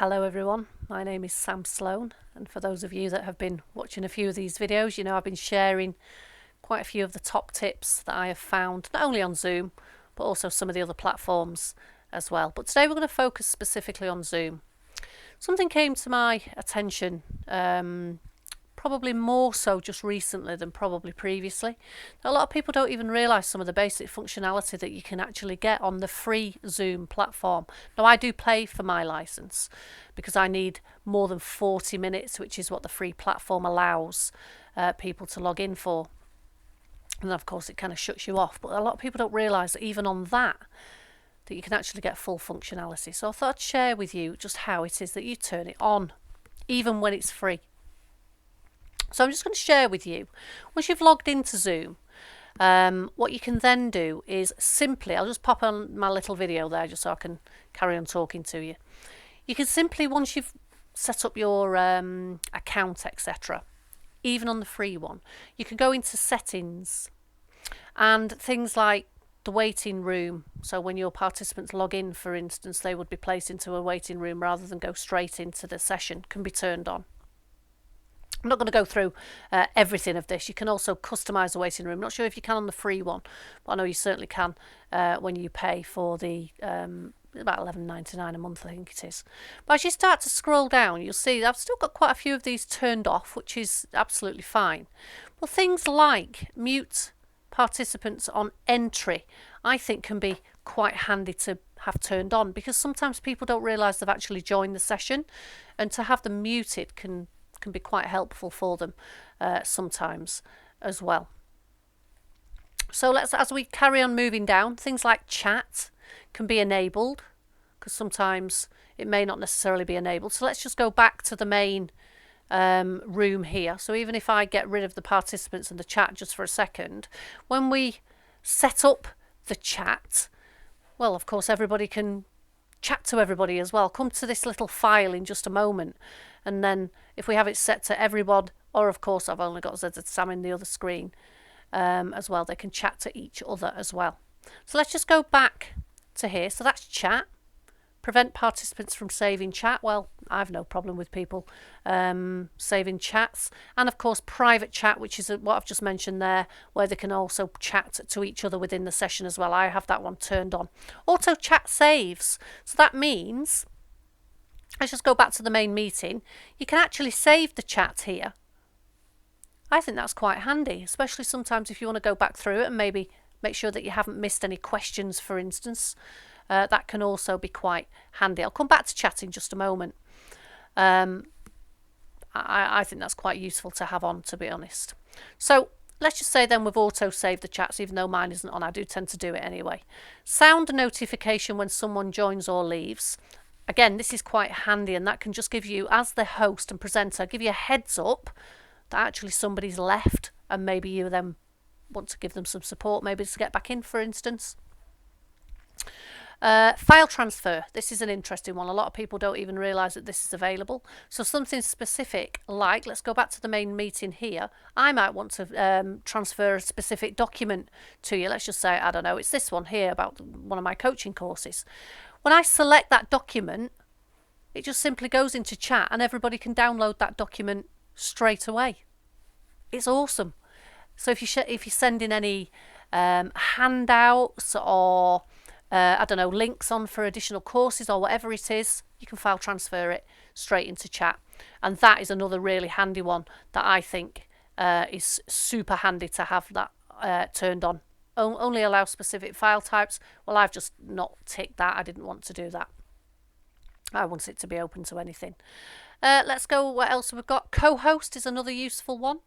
Hello everyone, my name is Sam Sloan, and for those of you that have been watching a few of these videos, you know I've been sharing quite a few of the top tips that I have found, not only on Zoom, but also some of the other platforms as well. But today we're going to focus specifically on Zoom. Something came to my attention, probably more so just recently than probably previously. A lot of people don't even realise some of the basic functionality that you can actually get on the free Zoom platform. Now I do pay for my licence because I need more than 40 minutes, which is what the free platform allows people to log in for. And of course it kind of shuts you off, but a lot of people don't realise that even on that you can actually get full functionality. So I thought I'd share with you just how it is that you turn it on, even when it's free. So I'm just going to share with you, once you've logged into Zoom, what you can then do is simply, I'll just pop on my little video there just so I can carry on talking to you. You can simply, once you've set up your account, etc., even on the free one, you can go into settings and things like the waiting room. So when your participants log in, for instance, they would be placed into a waiting room rather than go straight into the session, can be turned on. I'm not going to go through everything of this. You can also customise the waiting room. Not sure if you can on the free one, but I know you certainly can when you pay for the about $11.99 a month, I think it is. But as you start to scroll down, you'll see I've still got quite a few of these turned off, which is absolutely fine. But things like mute participants on entry, I think can be quite handy to have turned on, because sometimes people don't realise they've actually joined the session, and to have them muted can be quite helpful for them sometimes as well. So as we carry on moving down, things like chat can be enabled, because sometimes it may not necessarily be enabled. So let's just go back to the main room here. So even if I get rid of the participants and the chat just for a second, when we set up the chat, well, of course everybody can chat to everybody as well. Come to this little file in just a moment, and then if we have it set to everyone, or of course I've only got ZZ Sam in the other screen as well, they can chat to each other as well. So let's just go back to here. So that's chat. Prevent participants from saving chat. Well, I've no problem with people saving chats. And of course private chat, which is what I've just mentioned there, where they can also chat to each other within the session as well. I have that one turned on. Auto chat saves. So that means, let's just go back to the main meeting. You can actually save the chat here. I think that's quite handy, especially sometimes if you want to go back through it and maybe make sure that you haven't missed any questions, for instance. That can also be quite handy. I'll come back to chat in just a moment. I think that's quite useful to have on, to be honest. So let's just say then we've auto-saved the chats, even though mine isn't on. I do tend to do it anyway. Sound notification when someone joins or leaves. Again, this is quite handy, and that can just give you, as the host and presenter, give you a heads up that actually somebody's left, and maybe you then want to give them some support, maybe to get back in, for instance. File transfer. This is an interesting one. A lot of people don't even realise that this is available. So something specific like, let's go back to the main meeting here. I might want to transfer a specific document to you. Let's just say, I don't know, it's this one here about one of my coaching courses. When I select that document, it just simply goes into chat and everybody can download that document straight away. It's awesome. So if you send in any handouts or I don't know, links on for additional courses or whatever it is, you can file transfer it straight into chat. And that is another really handy one that I think is super handy to have that turned on. Only allow specific file types. Well, I've just not ticked that. I didn't want to do that. I want it to be open to anything. Let's go, what else we've got? Cohost is another useful one.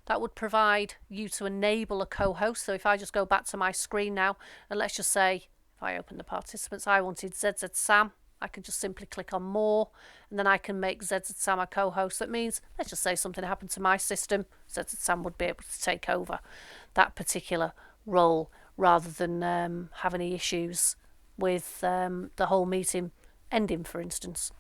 That would provide you to enable a co-host. So if I just go back to my screen now, and let's just say, if I open the participants, I wanted ZZ Sam, I can just simply click on more, and then I can make ZZ Sam a co-host. That means, let's just say something happened to my system, ZZ Sam would be able to take over that particular role rather than have any issues with the whole meeting ending, for instance.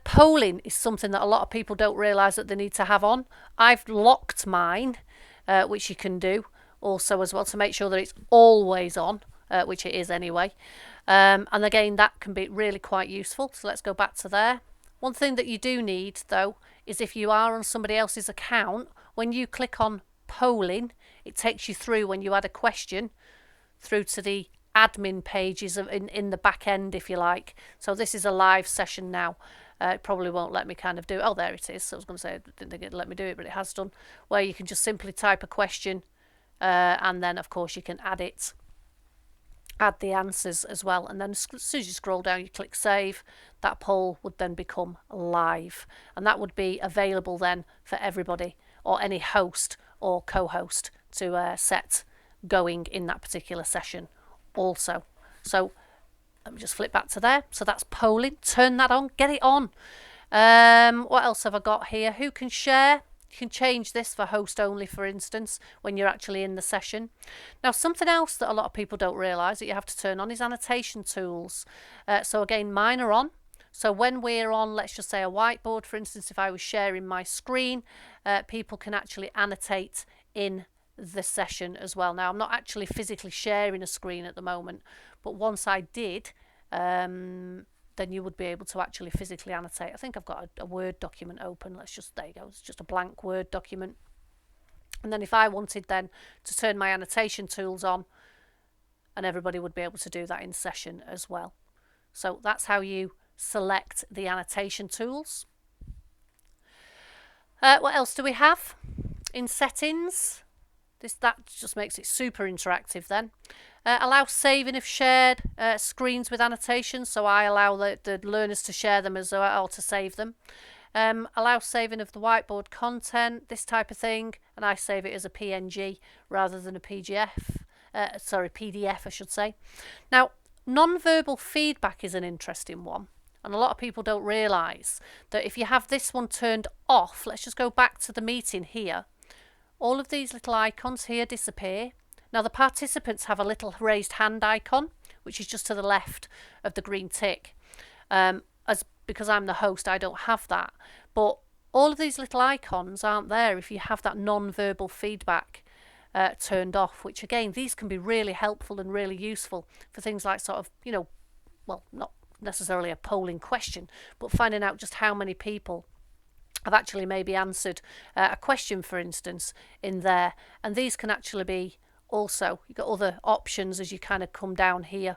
Polling is something that a lot of people don't realise that they need to have on. I've locked mine, which you can do also as well to make sure that it's always on, which it is anyway. And again, that can be really quite useful. So let's go back to there. One thing that you do need, though, is if you are on somebody else's account, when you click on polling, it takes you through, when you add a question, through to the admin pages in the back end, if you like. So this is a live session now. It probably won't let me kind of do it. Oh, there it is. So I was going to say, I didn't think it'd let me do it, but it has done. Where you can just simply type a question, and then, of course, you can add the answers as well. And then as soon as you scroll down, you click save. That poll would then become live. And that would be available then for everybody, or any host or co-host, to set going in that particular session also. So let me just flip back to there. So that's polling. Turn that on. Get it on. What else have I got here? Who can share? You can change this for host only, for instance, when you're actually in the session. Now, something else that a lot of people don't realise that you have to turn on is annotation tools. So again, mine are on. So when we're on, let's just say a whiteboard, for instance, if I was sharing my screen, people can actually annotate in the session as well. Now, I'm not actually physically sharing a screen at the moment, but once I did, then you would be able to actually physically annotate. I think I've got a Word document open. There you go, it's just a blank Word document. And then if I wanted then to turn my annotation tools on, and everybody would be able to do that in session as well. So that's how you select the annotation tools. What else do we have in settings? That just makes it super interactive then. Allow saving of shared screens with annotations, so I allow the learners to share them as well, or to save them. Allow saving of the whiteboard content, this type of thing, and I save it as a PNG rather than a PDF I should say. Now, non-verbal feedback is an interesting one, and a lot of people don't realise that if you have this one turned off, let's just go back to the meeting here, all of these little icons here disappear. Now, the participants have a little raised hand icon, which is just to the left of the green tick. Because I'm the host, I don't have that. But all of these little icons aren't there if you have that non-verbal feedback turned off, which again, these can be really helpful and really useful for things like sort of, well, not necessarily a polling question, but finding out just how many people have actually maybe answered a question, for instance, in there. And these can actually be also, you've got other options as you kind of come down here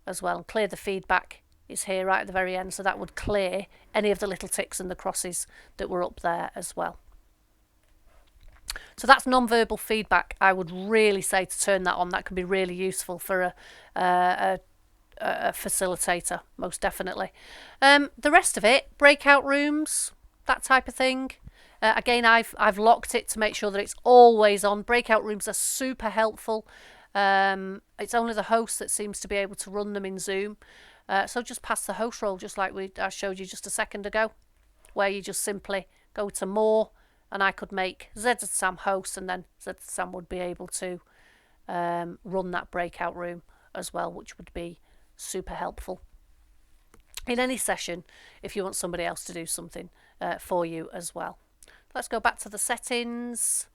as well. And clear the feedback is here right at the very end, so that would clear any of the little ticks and the crosses that were up there as well. So that's non-verbal feedback. I would really say to turn that on. That can be really useful for a facilitator, most definitely. The rest of it, breakout rooms, that type of thing. Again, I've locked it to make sure that it's always on. Breakout rooms are super helpful. It's only the host that seems to be able to run them in Zoom. So just pass the host role, just like I showed you just a second ago, where you just simply go to more, and I could make ZZSam host, and then ZZSam would be able to run that breakout room as well, which would be super helpful in any session if you want somebody else to do something for you as well. Let's go back to the settings.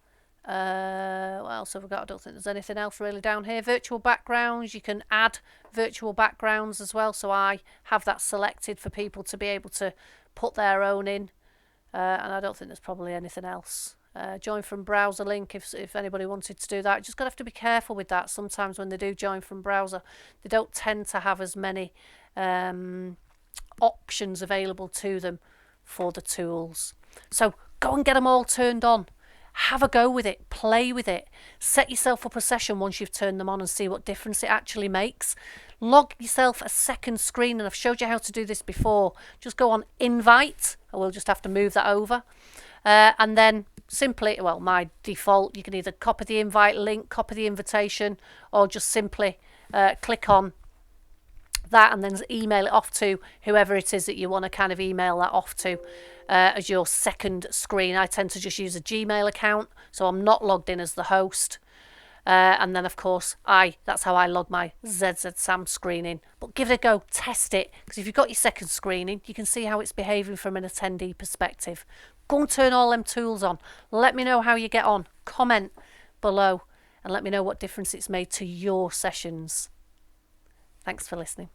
What else have we got? I don't think there's anything else really down here. Virtual backgrounds. You can add virtual backgrounds as well. So I have that selected for people to be able to put their own in. And I don't think there's probably anything else. Join from browser link if anybody wanted to do that. Just got to have to be careful with that. Sometimes when they do join from browser, they don't tend to have as many options available to them for the tools. So go and get them all turned on. Have a go with it. Play with it. Set yourself up a session once you've turned them on and see what difference it actually makes. Log yourself a second screen, and I've showed you how to do this before. Just go on invite. I will just have to move that over. And then simply, well, my default, you can either copy the invite link, copy the invitation, or just simply click on that and then email it off to whoever it is that you want to kind of email that off to as your second screen. I tend to just use a Gmail account, so I'm not logged in as the host. And then, of course, that's how I log my ZZSam screening. But give it a go, test it, because if you've got your second screening, you can see how it's behaving from an attendee perspective. Go and turn all them tools on. Let me know how you get on. Comment below and let me know what difference it's made to your sessions. Thanks for listening.